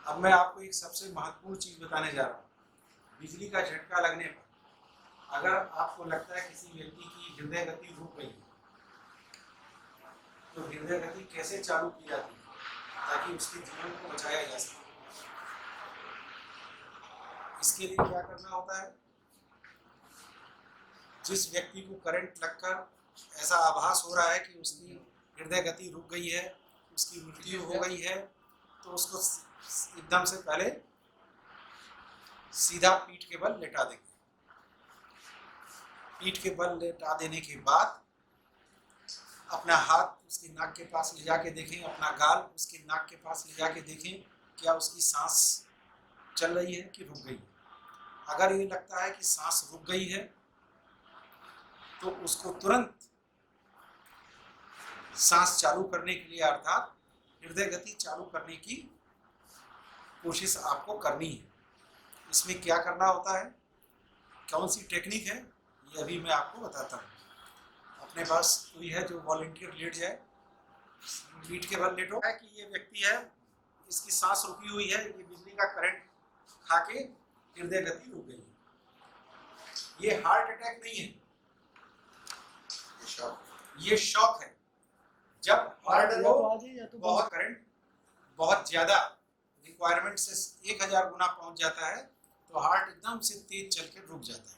अब मैं आपको एक सबसे महत्वपूर्ण चीज बताने जा रहा हूँ। बिजली का झटका लगने पर अगर आपको लगता है किसी व्यक्ति की हृदय गति रुक गई है, तो हृदय गति कैसे चालू की जाती है ताकि उसके जीवन को बचाया जा सके। इसके लिए क्या करना होता है, जिस व्यक्ति को करंट लगकर ऐसा आभास हो रहा है कि उसकी हृदय गति रुक गई है, उसकी मृत्यु हो गई है, तो उसको एकदम से पहले सीधा पीठ के बल लेटा देंगे। पीठ के बल लेटा देने के बाद अपना हाथ उसकी नाक के पास ले जाके देखें, अपना गाल उसकी नाक के पास ले जाके देखें क्या उसकी सांस चल रही है कि रुक गई है। अगर ये लगता है कि सांस रुक गई है तो उसको तुरंत सांस चालू करने के लिए अर्थात हृदय गति चालू करने की कोशिश आपको करनी है। इसमें क्या करना होता है, कौन सी टेक्निक है, ये अभी मैं आपको बताता हूँ। अपने पास कोई है जो वॉलंटियर लेट जाए, पीठ के बल लेटो है कि ये व्यक्ति है, इसकी सांस रुकी हुई है, ये बिजली का करंट खा के हृदय गति रुक गई है। ये हार्ट अटैक नहीं है, ये शॉक है। जब हार्ट को बहुत करंट बहुत ज्यादा रिक्वायरमेंट से 1000 गुना पहुंच जाता है तो हार्ट एकदम से तेज चल के रुक जाता है।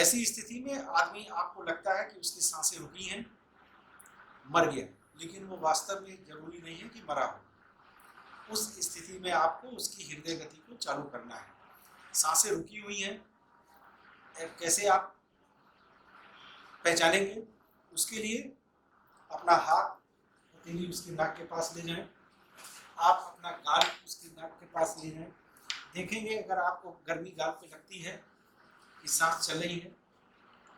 ऐसी स्थिति में आदमी आपको लगता है कि उसकी सांसें रुकी हैं, मर गया, लेकिन वो वास्तव में जरूरी नहीं है कि मरा हो। उस स्थिति में आपको उसकी हृदय गति को चालू करना है। सांसें रुकी हुई हैं, कैसे आप पहचानेंगे? उसके लिए अपना हाथ हथेली उसकी नाक के पास ले जाएं, आप अपना गाल उसकी नाक के पास ले जाएं। देखेंगे अगर आपको गर्मी गाल पे लगती है कि सांस चल रही है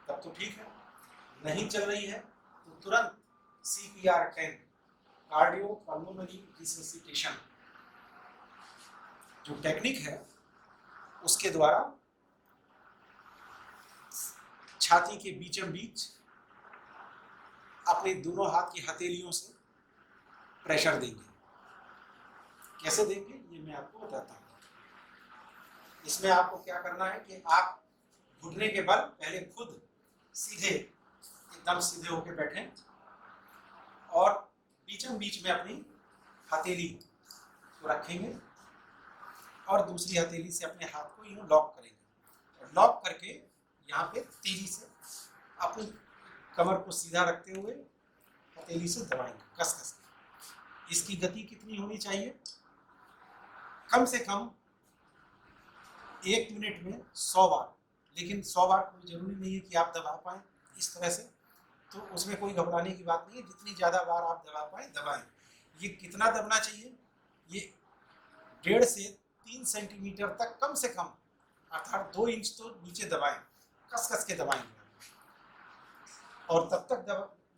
तब तो ठीक है, नहीं चल रही है तो तुरंत CPR 10 कार्डियो पल्मोनरी रिससिटेशन जो टेक्निक है उसके द्वारा छाती के बीचों बीच अपने दोनों हाथ की हथेलियों से प्रेशर देंगे। कैसे देंगे ये मैं आपको बताता हूँ। इसमें आपको क्या करना है कि आप घुटने के बल पहले खुद सीधे एकदम सीधे होकर बैठें और बीचों बीच में अपनी हथेली को रखेंगे और दूसरी हथेली से अपने हाथ को यूं लॉक करेंगे और लॉक करके यहाँ पे तेजी से अपनी कमर को सीधा रखते हुए हथेली से दबाएंगे कस कस के। इसकी गति कितनी होनी चाहिए? कम से कम 1 मिनट में 100 बार, लेकिन 100 बार कोई जरूरी नहीं है कि आप दबा पाएं इस तरह से, तो उसमें कोई घबराने की बात नहीं है। जितनी ज़्यादा बार आप दबा पाएं दबाएं। ये कितना दबना चाहिए? ये 1.5 से 3 सेंटीमीटर तक कम से कम, अर्थात 2 इंच तो नीचे दबाएं, कस कस के दबाएंगे और तब तक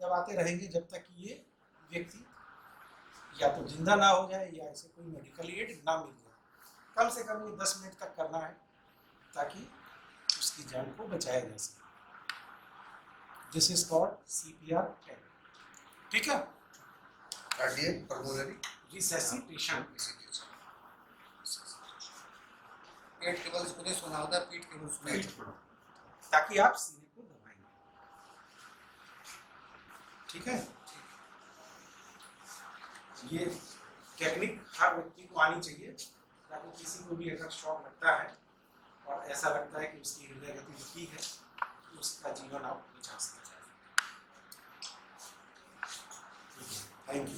दबाते रहेंगे जब तक कि ये व्यक्ति या तो जिंदा ना हो जाए या ऐसे कोई मेडिकल एड ना मिल जाए। कम से कम ये 10 मिनट तक करना है ताकि उसकी जान को बचाया जा सके। This is called CPR 10। ठीक है, कार्डियक पल्मोनरी रिससिटेशन। पेट के बल सुने सुना होता है, पीठ के बल सुने, ताकि आप सीने को दबाएंगे। ठीक है, ये टेक्निक हर व्यक्ति को आनी चाहिए ताकि किसी को भी अगर शॉक लगता है और ऐसा लगता है कि उसकी हृदय गति रुकी है तो उसका जीवन आप बचा सकते हैं। Thank you.